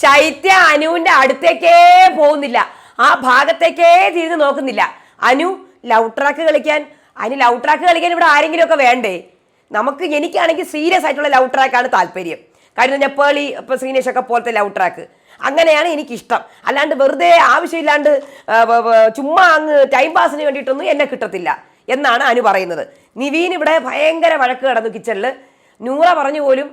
ശൈത്യ അനുവിന്റെ അടുത്തേക്കേ പോകുന്നില്ല, ആ ഭാഗത്തേക്കേ തിരിഞ്ഞ് നോക്കുന്നില്ല. അനു ലവ് ട്രാക്ക് കളിക്കാൻ ഇവിടെ ആരെങ്കിലും ഒക്കെ വേണ്ടേ? എനിക്കാണെങ്കിൽ സീരിയസ് ആയിട്ടുള്ള ലവ് ട്രാക്കാണ് താല്പര്യം. കാര്യം പേളി ഇപ്പൊ ശ്രീനേഷൊക്കെ പോലത്തെ ലവ് ട്രാക്ക് അങ്ങനെയാണ് എനിക്കിഷ്ടം. അല്ലാണ്ട് വെറുതെ ആവശ്യമില്ലാണ്ട് ചുമ്മാ അങ്ങ് ടൈം പാസിന് വേണ്ടിയിട്ടൊന്നും എന്നെ കിട്ടത്തില്ല എന്നാണ് അനു പറയുന്നത്. നിവീൻ ഇവിടെ ഭയങ്കര വഴക്ക് കിടന്നു കിച്ചണിൽ. നൂറ പറഞ്ഞു പോലും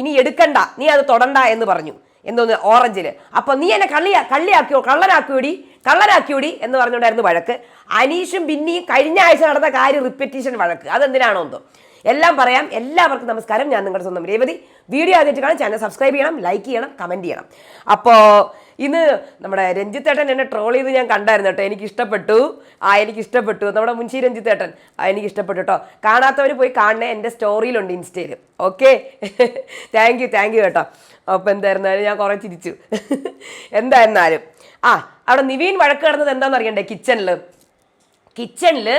ഇനി എടുക്കണ്ട, നീ അത് തൊടണ്ട എന്ന് പറഞ്ഞു. എന്തോന്ന് ഓറഞ്ചില്. അപ്പൊ നീ എന്നെ കള്ളനാക്കിയോടി എന്ന് പറഞ്ഞുകൊണ്ടായിരുന്നു വഴക്ക്. അനീഷും ബിന്നിയും കഴിഞ്ഞ ആഴ്ച നടന്ന കാര്യം റിപ്പറ്റീഷൻ വഴക്ക്. അതെന്തിനാണോ എന്തോ. എല്ലാം പറയാം. എല്ലാവർക്കും നമസ്കാരം. ഞാൻ നിങ്ങളുടെ സ്വന്തം രേവതി. വീഡിയോ ആദ്യമായിട്ട് കാണാൻ ചാനൽ സബ്സ്ക്രൈബ് ചെയ്യണം, ലൈക്ക് ചെയ്യണം, കമന്റ് ചെയ്യണം. അപ്പോൾ ഇന്ന് നമ്മുടെ രഞ്ജിത്തേട്ടൻ എന്നെ ട്രോൾ ചെയ്ത് ഞാൻ കണ്ടായിരുന്നു കേട്ടോ. എനിക്കിഷ്ടപ്പെട്ടു. നമ്മുടെ മുൻഷി രഞ്ജിത്തേട്ടൻ എനിക്കിഷ്ടപ്പെട്ടു കേട്ടോ. കാണാത്തവർ പോയി കാണണേ, എൻ്റെ സ്റ്റോറിയിലുണ്ട് ഇൻസ്റ്റയിൽ. ഓക്കെ, താങ്ക് യു കേട്ടോ. അപ്പോൾ എന്തായിരുന്നാലും ഞാൻ കുറേ ചിരിച്ചു. എന്തായിരുന്നാലും അവിടെ നിവീൻ വഴക്ക് കിടന്നത് എന്താണെന്ന് അറിയണ്ടേ? കിച്ചണിൽ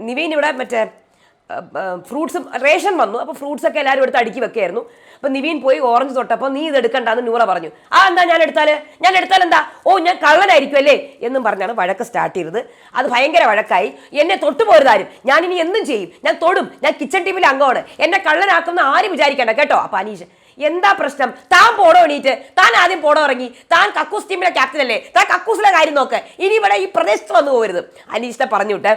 നിവീൻ ഇവിടെ മറ്റേ ഫ്രൂട്ട്സും റേഷൻ വന്നു. അപ്പോൾ ഫ്രൂട്ട്സൊക്കെ എല്ലാവരും എടുത്ത് അടുക്കി വെക്കായിരുന്നു. അപ്പോൾ നിവീൻ പോയി ഓറഞ്ച് തൊട്ടപ്പോൾ നീ ഇത് എടുക്കണ്ടെന്ന് നൂറ പറഞ്ഞു. എന്താ ഞാൻ എടുത്താൽ എന്താ? ഞാൻ കള്ളനായിരിക്കും അല്ലേ എന്നും പറഞ്ഞാണ് വഴക്ക് സ്റ്റാർട്ട് ചെയ്തത്. അത് ഭയങ്കര വഴക്കായി. എന്നെ തൊട്ടു പോരുതാരും, ഞാനിനി എന്തും ചെയ്യും, ഞാൻ തൊടും, ഞാൻ കിച്ചൺ ടീമിലെ അംഗമാണ്, എന്നെ കള്ളനാക്കുന്ന ആരും വിചാരിക്കണ്ട കേട്ടോ. അപ്പോൾ അനീഷ്, എന്താ പ്രശ്നം? താൻ പോടോ എണീറ്റ്, താൻ ആദ്യം പോടോ ഇറങ്ങി, താൻ കക്കൂസ് ടീമിലെ ക്യാപ്റ്റൻ അല്ലേ, താൻ കക്കൂസിലെ കാര്യം നോക്ക്, ഇനി ഇവിടെ ഈ പ്രദേശത്ത് വന്നു പോകരുത്. അനീഷിനെ പറഞ്ഞു വിട്ടെ.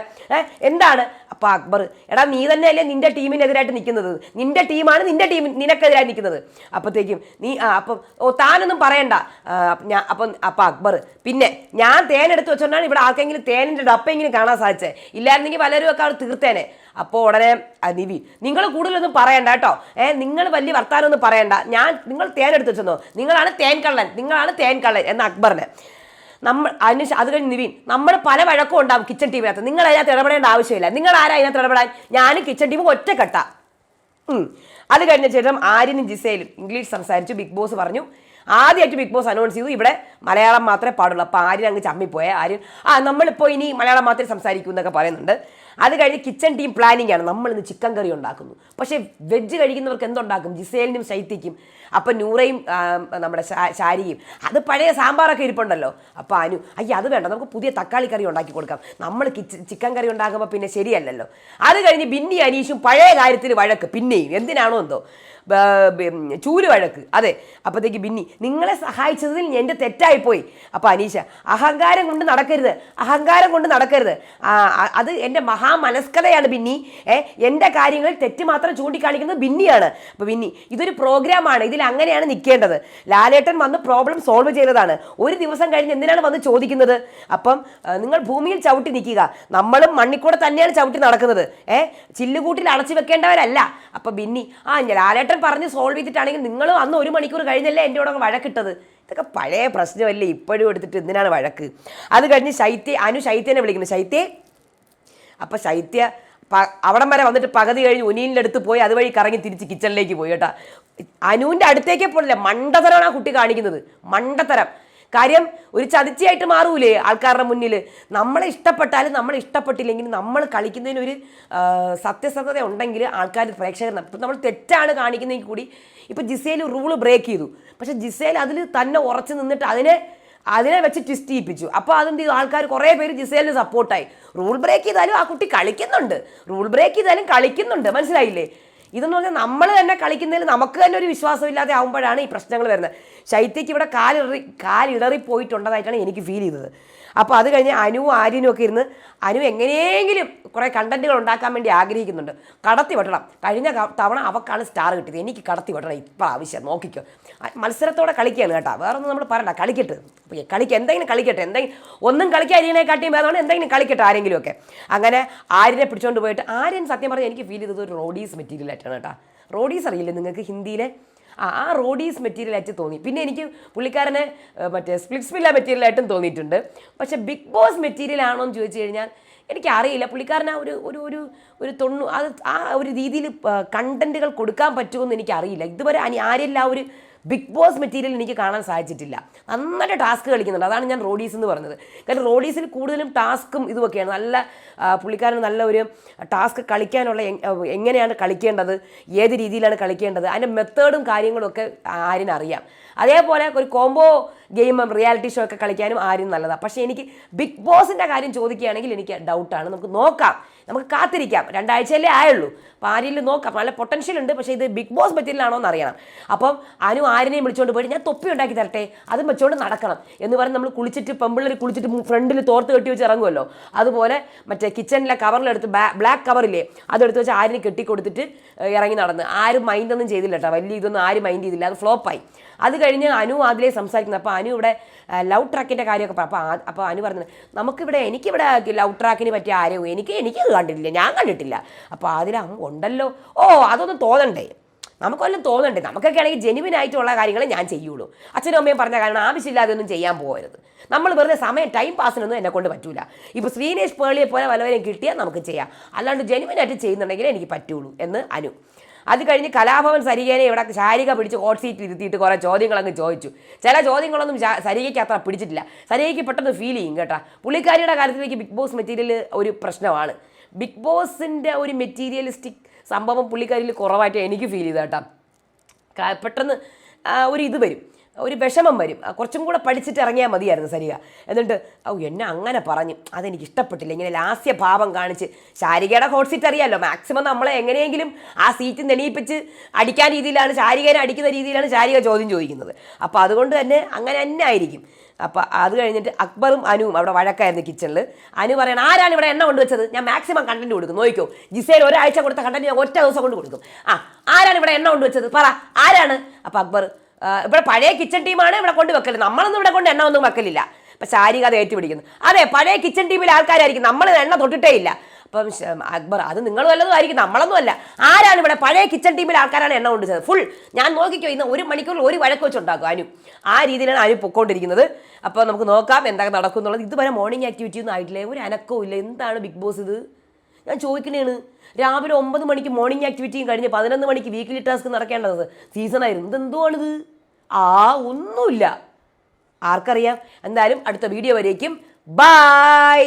എന്താണ്? അപ്പൊ അക്ബർ, എടാ നീ തന്നെയല്ലേ നിന്റെ ടീമിനെതിരായിട്ട് നിൽക്കുന്നത്, നിന്റെ ടീമാണ് നിന്റെ ടീം നിനക്കെതിരായി നിൽക്കുന്നത്. അപ്പോഴത്തേക്കും നീ താനൊന്നും പറയണ്ട. അപ്പൊ അക്ബർ, പിന്നെ ഞാൻ തേൻ എടുത്ത് വെച്ചോണ്ടാണ് ഇവിടെ ആർക്കെങ്കിലും തേനിന്റെ ഡപ്പെങ്കിലും കാണാൻ സാധിച്ചേ, ഇല്ലായിരുന്നെങ്കിൽ പലരും ഒക്കെ അവിടെ തീർത്തേനെ. അപ്പോൾ ഉടനെ നിവീൻ, നിങ്ങൾ കൂടുതലൊന്നും പറയണ്ട കേട്ടോ, നിങ്ങൾ വലിയ വർത്താനമൊന്നും പറയണ്ട, നിങ്ങൾ തേൻ എടുത്ത് വെച്ചെന്നോ, നിങ്ങളാണ് തേൻ കള്ളൻ എന്ന അക്ബറിനെ. അത് കഴിഞ്ഞ് നിവീൻ, നമ്മൾ പല വഴക്കും ഉണ്ടാവും കിച്ചൺ ടീമിനകത്ത്, നിങ്ങൾ അതിനകത്ത് ഇടപെടേണ്ട ആവശ്യമില്ല, നിങ്ങൾ ആരാ അതിനകത്ത് ഇടപെടാൻ, ഞാനും കിച്ചൺ ടീമും ഒറ്റക്കെട്ട. അത് കഴിഞ്ഞ ശേഷം ആര്യനും ജിസയിലും ഇംഗ്ലീഷ് സംസാരിച്ചു. ബിഗ് ബോസ് പറഞ്ഞു. ആദ്യമായിട്ട് ബിഗ് ബോസ് അനൗൺസ് ചെയ്തു ഇവിടെ മലയാളം മാത്രമേ പാടുള്ളൂ. അപ്പോൾ ആര്യൻ അങ്ങ് ചമ്മിപ്പോയ ആര്യൻ, നമ്മളിപ്പോൾ ഇനി മലയാളം മാത്രമേ സംസാരിക്കൂ എന്നൊക്കെ പറയുന്നുണ്ട്. അത് കഴിഞ്ഞ് കിച്ചൺ ടീം പ്ലാനിങ് ആണ്, നമ്മളിന്ന് ചിക്കൻ കറി ഉണ്ടാക്കുന്നു. പക്ഷേ വെജ് കഴിക്കുന്നവർക്ക് എന്തുണ്ടാക്കും? ജിസേലിനും ശൈത്യയ്ക്കും. അപ്പം നൂറയും നമ്മുടെ ശാരിയും, അത് പഴയ സാമ്പാറൊക്കെ ഇരിപ്പുണ്ടല്ലോ. അപ്പോൾ അനു, അത് വേണ്ട, നമുക്ക് പുതിയ തക്കാളി കറി ഉണ്ടാക്കി കൊടുക്കാം, നമ്മൾ ചിക്കൻ കറി ഉണ്ടാക്കുമ്പോൾ പിന്നെ ശരിയല്ലല്ലോ. അത് കഴിഞ്ഞ് ബിന്നി അനീഷും പഴയ കാര്യത്തിൽ വഴക്ക്, പിന്നെയും എന്തിനാണോ എന്തോ ചൂല് വഴക്ക്. അതെ, അപ്പോഴത്തേക്ക് ബിന്നി, നിങ്ങളെ സഹായിച്ചതിൽ എൻ്റെ തെറ്റായിപ്പോയി. അപ്പോൾ അനീഷ, അഹങ്കാരം കൊണ്ട് നടക്കരുത്, അത് എൻ്റെ മഹാമനസ്കതയാണ് ബിന്നി, എൻ്റെ കാര്യങ്ങളിൽ തെറ്റ് മാത്രം ചൂണ്ടിക്കാണിക്കുന്നത് ബിന്നിയാണ്. അപ്പോൾ ബിന്നി, ഇതൊരു പ്രോഗ്രാമാണ്, ഇതിൽ അങ്ങനെയാണ് നിൽക്കേണ്ടത്, ലാലേട്ടൻ വന്ന് പ്രോബ്ലം സോൾവ് ചെയ്തതാണ്, ഒരു ദിവസം കഴിഞ്ഞ് എന്തിനാണ് വന്ന് ചോദിക്കുന്നത്? അപ്പം നിങ്ങൾ ഭൂമിയിൽ ചവിട്ടി നിൽക്കുക, നമ്മളും മണ്ണിക്കൂടെ തന്നെയാണ് ചവിട്ടി നടക്കുന്നത്, ചില്ലുകൂട്ടിൽ അടച്ചു വെക്കേണ്ടവരല്ല. അപ്പം ബിന്നി, ലാലേട്ടൻ പറഞ്ഞ് സോൾവ് ചെയ്തിട്ടാണെങ്കിൽ നിങ്ങൾ അന്ന് 1 മണിക്കൂർ കഴിഞ്ഞല്ലേ എൻ്റെ കൂടെ വഴക്കിട്ടത്. ഇതൊക്കെ പഴയ പ്രശ്നമല്ലേ, ഇപ്പോഴും എടുത്തിട്ട് എന്തിനാണ് വഴക്ക്? അത് കഴിഞ്ഞ് അനു ശൈത്യനെ വിളിക്കുന്നു. അപ്പം ശൈത്യ അവിടം വരെ വന്നിട്ട് പകുതി കഴിഞ്ഞ് ഉനീലിൻ്റെ അടുത്ത് പോയി അതുവഴി കറങ്ങി തിരിച്ച് കിച്ചണിലേക്ക് പോയി കേട്ടോ. അനുവിൻ്റെ അടുത്തേക്കേ പോലില്ല. മണ്ടത്തരമാണ് ആ കുട്ടി കാണിക്കുന്നത്, മണ്ടത്തരം. കാര്യം ഒരു ചതിച്ചയായിട്ട് മാറൂലേ ആൾക്കാരുടെ മുന്നിൽ. നമ്മളെ ഇഷ്ടപ്പെട്ടാലും ഇഷ്ടപ്പെട്ടില്ലെങ്കിലും നമ്മൾ കളിക്കുന്നതിനൊരു സത്യസന്ധത ഉണ്ടെങ്കിൽ ആൾക്കാർ പ്രേക്ഷകർ, ഇപ്പം നമ്മൾ തെറ്റാണ് കാണിക്കുന്നതെങ്കിൽ കൂടി, ഇപ്പം ജിസേൽ റൂള് ബ്രേക്ക് ചെയ്തു, പക്ഷെ ജിസേൽ അതിൽ തന്നെ ഉറച്ചു നിന്നിട്ട് അതിനെ വെച്ച് ട്വിസ്റ്റ് ചെയ്യിപ്പിച്ചു. അപ്പോൾ അതെന്ത് ചെയ്തു? ആൾക്കാർ കുറേ പേര് ജിസേലിന് സപ്പോർട്ടായി. റൂൾ ബ്രേക്ക് ചെയ്താലും ആ കുട്ടി കളിക്കുന്നുണ്ട്, മനസ്സിലായില്ലേ? ഇതെന്ന് പറഞ്ഞാൽ നമ്മൾ തന്നെ കളിക്കുന്നതിൽ നമുക്ക് തന്നെ ഒരു വിശ്വാസമില്ലാതെ ആകുമ്പോഴാണ് ഈ പ്രശ്നങ്ങൾ വരുന്നത്. ശൈത്യയ്ക്ക് ഇവിടെ കാലിടറി പോയിട്ടുണ്ടതായിട്ടാണ് എനിക്ക് ഫീൽ ചെയ്തത്. അപ്പോൾ അത് കഴിഞ്ഞ് ആര്യനും ഒക്കെ ഇരുന്ന് അനു എങ്ങനെയെങ്കിലും കുറേ കണ്ടന്റുകൾ ഉണ്ടാക്കാൻ വേണ്ടി ആഗ്രഹിക്കുന്നുണ്ട്. കടത്തി വെട്ടണം. കഴിഞ്ഞ തവണ അവക്കാണ് സ്റ്റാർ കിട്ടിയത്, എനിക്ക് കടത്തി വെട്ടണം ഇപ്പോൾ ആവശ്യം. നോക്കിക്കോ, മത്സരത്തോടെ കളിക്കുകയാണ് കേട്ടോ, വേറെ ഒന്നും നമ്മൾ പറയണ്ട, എന്തെങ്കിലും കളിക്കട്ടെ, ഒന്നും കളിക്കാതിരിക്കണേക്കാട്ടിയും വേദമാണ്, എന്തെങ്കിലും കളിക്കട്ടെ ആരെങ്കിലും ഒക്കെ. അങ്ങനെ ആര്യനെ പിടിച്ചുകൊണ്ട് പോയിട്ട്, ആര്യൻ സത്യം പറഞ്ഞാൽ എനിക്ക് ഫീൽ ചെയ്തത് ഒരു റോഡീസ് മെറ്റീരിയൽ ആയിട്ടാണ് കേട്ടോ. റോഡീസ് അറിയില്ലേ നിങ്ങൾക്ക് ഹിന്ദിയിലെ? ആ റോഡീസ് മെറ്റീരിയലായിട്ട് തോന്നി. പിന്നെ എനിക്ക് പുള്ളിക്കാരനെ മറ്റേ സ്പ്ലിറ്റ്സ്വില്ല മെറ്റീരിയലായിട്ടും തോന്നിയിട്ടുണ്ട്. പക്ഷേ ബിഗ് ബോസ് മെറ്റീരിയൽ ആണോ എന്ന് ചോദിച്ചു കഴിഞ്ഞാൽ എനിക്കറിയില്ല. പുള്ളിക്കാരൻ ആ ഒരു രീതിയിൽ കണ്ടന്റുകൾ കൊടുക്കാൻ പറ്റുമെന്ന് എനിക്കറിയില്ല. ഇതുവരെ ആരെല്ലാം ഒരു ബിഗ് ബോസ് മെറ്റീരിയൽ എനിക്ക് കാണാൻ സാധിച്ചിട്ടില്ല. നന്നായിട്ട് ടാസ്ക് കളിക്കുന്നുണ്ട്, അതാണ് ഞാൻ റോഡീസ് എന്ന് പറഞ്ഞത്. കാരണം റോഡീസിൽ കൂടുതലും ടാസ്കും ഇതുമൊക്കെയാണ്. പുള്ളിക്കാരൻ നല്ല ഒരു ടാസ്ക് കളിക്കാനുള്ള, എങ്ങനെയാണ് കളിക്കേണ്ടത്, ഏത് രീതിയിലാണ് കളിക്കേണ്ടത്, അതിൻ്റെ മെത്തേഡും കാര്യങ്ങളും ഒക്കെ ആര്യനറിയാം. അതേപോലെ ഒരു കോംബോ ഗെയിമും റിയാലിറ്റി ഷോ ഒക്കെ കളിക്കാനും ആരും നല്ലതാണ്. പക്ഷേ എനിക്ക് ബിഗ് ബോസിൻ്റെ കാര്യം ചോദിക്കുകയാണെങ്കിൽ എനിക്ക് ഡൗട്ടാണ്. നമുക്ക് നോക്കാം, നമുക്ക് കാത്തിരിക്കാം. 2 ആഴ്ചയല്ലേ ആയുള്ളൂ. അപ്പോൾ ആരെങ്കിലും നോക്കാം, നല്ല പൊട്ടൻഷ്യൽ ഉണ്ട്. പക്ഷേ ഇത് ബിഗ് ബോസ് മെറ്റീരിയലാണോ എന്ന് അറിയണം. അപ്പം അനു ആരിനെയും വിളിച്ചുകൊണ്ട് പോയിട്ട് ഞാൻ തൊപ്പി ഉണ്ടാക്കി തരട്ടെ, അതും വെച്ചുകൊണ്ട് നടക്കണം എന്ന് പറഞ്ഞ് നമ്മൾ കുളിച്ചിട്ട് പെമ്പിള്ളേർ കുളിച്ചിട്ട് ഫ്രണ്ടിൽ തോർത്ത് കെട്ടി വെച്ച് ഇറങ്ങുമല്ലോ, അതുപോലെ മറ്റേ കിച്ചണിലെ കവറിലെടുത്ത് ബ്ലാക്ക് കവറില്ലേ അതെടുത്ത് വെച്ച് ആരിന് കെട്ടിക്കൊടുത്തിട്ട് ഇറങ്ങി നടന്ന് ആരും മൈൻഡൊന്നും ചെയ്തില്ല കേട്ടോ. വലിയ ഇതൊന്നും ആരും മൈൻഡ് ചെയ്തില്ല, അത് ഫ്ലോപ്പായി. അത് കഴിഞ്ഞ് അനു അതിലേ സംസാരിക്കുന്നത്. അപ്പോൾ അനു ഇവിടെ ലവ് ട്രാക്കിൻ്റെ കാര്യമൊക്കെ അപ്പോൾ അനു പറഞ്ഞത് എനിക്കിവിടെ ലവ് ട്രാക്കിന് പറ്റിയ ആരും എനിക്ക് കണ്ടിട്ടില്ല, ഞാൻ കണ്ടിട്ടില്ല. അപ്പോൾ അതിൽ ഉണ്ടല്ലോ, ഓ അതൊന്നും തോന്നണ്ടേ, നമുക്കൊല്ലം തോന്നണ്ടേ, നമുക്കൊക്കെ ആണെങ്കിൽ ജെനുവിൻ ആയിട്ടുള്ള കാര്യങ്ങൾ ഞാൻ ചെയ്യുള്ളൂ. അച്ഛനും അമ്മയും പറഞ്ഞ കാരണം ആവശ്യമില്ലാതെ ഒന്നും ചെയ്യാൻ പോകരുത്. നമ്മൾ വെറുതെ ടൈം പാസിനൊന്നും എന്നെ കൊണ്ട് പറ്റൂല. ഇപ്പോൾ ശ്രീനേഷ് പേളിയെ പോലെ വല്ലവരെയും കിട്ടിയാൽ നമുക്ക് ചെയ്യാം, അല്ലാണ്ട് ജെനുവിൻ ആയിട്ട് ചെയ്യുന്നുണ്ടെങ്കിൽ എനിക്ക് പറ്റുള്ളൂ എന്ന് അനു. അത് കഴിഞ്ഞ് കലാഭവൻ സരികേനെ ഇവിടെ ശാരിക പിടിച്ച് ഹോട്ട് സീറ്റിൽ ഇരുത്തിയിട്ട് കുറേ ചോദ്യങ്ങൾ അങ്ങ് ചോദിച്ചു. ചില ചോദ്യങ്ങളൊന്നും സരികയ്ക്ക് അത്ര പിടിച്ചിട്ടില്ല. സരികയ്ക്ക് പെട്ടെന്ന് ഫീൽ ചെയ്യും കേട്ടോ. പുള്ളിക്കാരിയുടെ കാര്യത്തിലേക്ക് ബിഗ് ബോസ് മെറ്റീരിയൽ ഒരു പ്രശ്നമാണ്. ബിഗ് ബോസിൻ്റെ ഒരു മെറ്റീരിയലിസ്റ്റിക് സംഭവം പുള്ളിക്കാരിൽ കുറവായിട്ട് എനിക്ക് ഫീൽ ചെയ്ത കേട്ടോ. പെട്ടെന്ന് ഒരു ഇത് വരും, ഒരു വിഷമം വരും. കുറച്ചും കൂടെ പഠിച്ചിട്ട് ഇറങ്ങിയാൽ മതിയായിരുന്നു സരിക. എന്നിട്ട് എന്നെ അങ്ങനെ പറഞ്ഞു, അതെനിക്ക് ഇഷ്ടപ്പെട്ടില്ല. ഇങ്ങനെ ലാസ്യഭാവം കാണിച്ച് ശാരികയുടെ ഹോട്ട് സീറ്റ് അറിയാമല്ലോ, മാക്സിമം നമ്മളെ എങ്ങനെയെങ്കിലും ആ സീറ്റ് നെണിയിപ്പിച്ച് അടിക്കാൻ രീതിയിലാണ്, ശാരികനെ അടിക്കുന്ന രീതിയിലാണ് ശാരിക ചോദ്യം ചോദിക്കുന്നത്. അപ്പോൾ അതുകൊണ്ട് തന്നെ അങ്ങനെ തന്നെ ആയിരിക്കും. അപ്പോൾ അത് കഴിഞ്ഞിട്ട് അക്ബറും അനുവും അവിടെ വഴക്കായിരുന്നു കിച്ചണിൽ. അനു പറയണം, ആരാണ് ഇവിടെ എണ്ണ കൊണ്ടുവച്ചത്? ഞാൻ മാക്സിമം കണ്ടന്റ് കൊടുക്കും, നോക്കിക്കോ. ജിസേൽ ഒരാഴ്ച കൊടുത്ത കണ്ടന്റ് ഞാൻ 1 ദിവസം കൊണ്ട് കൊടുക്കും. ആരാണ് ഇവിടെ എണ്ണ കൊണ്ടുവച്ചത് പറ, ആരാണ്? അപ്പോൾ അക്ബർ, ഇവിടെ പഴയ കിച്ചൺ ടീമാണ് ഇവിടെ കൊണ്ട് വെക്കല്, നമ്മളൊന്നും ഇവിടെ കൊണ്ട് എണ്ണ ഒന്നും വെക്കലില്ല. അപ്പം ശാരിക അത് ഏറ്റുപിടിക്കുന്നു. അതെ, പഴയ കിച്ചൺ ടീമിലെ ആൾക്കാരായിരിക്കും, നമ്മൾ എണ്ണ തൊട്ടിട്ടേ ഇല്ല. അപ്പം അക്ബർ, അത് നിങ്ങൾ വല്ലതും ആയിരിക്കും, നമ്മളൊന്നും അല്ല. ആരാണ് ഇവിടെ പഴയ കിച്ചൺ ടീമിലെ ആൾക്കാരാണ് എണ്ണ കൊണ്ടുവച്ചത്? ഫുൾ ഞാൻ നോക്കിക്കോ, ഇന്ന് 1 മണിക്കൂറിൽ 1 വഴക്ക് വെച്ചുണ്ടാക്കും അനു. ആ രീതിയിലാണ് അനു പൊക്കോണ്ടിരിക്കുന്നത്. അപ്പോൾ നമുക്ക് നോക്കാം എന്തൊക്കെ നടക്കും എന്നുള്ളത്. ഇതുവരെ മോർണിംഗ് ആക്ടിവിറ്റി ഒന്നും ആയിട്ടില്ല, ഒരു അനക്കവും ഇല്ല. എന്താണ് ബിഗ് ബോസ് ഇത്? ഞാൻ ചോദിക്കണേണ്. രാവിലെ 9 മണിക്ക് മോർണിംഗ് ആക്ടിവിറ്റിയും കഴിഞ്ഞ് 11 മണിക്ക് വീക്കിലി ടാസ്ക് നടക്കേണ്ടത് സീസണായിരുന്നു. ഇതെന്തുവാണിത്? ഒന്നുമില്ല. ആർക്കറിയാം. എന്തായാലും അടുത്ത വീഡിയോ വരേക്കും ബൈ.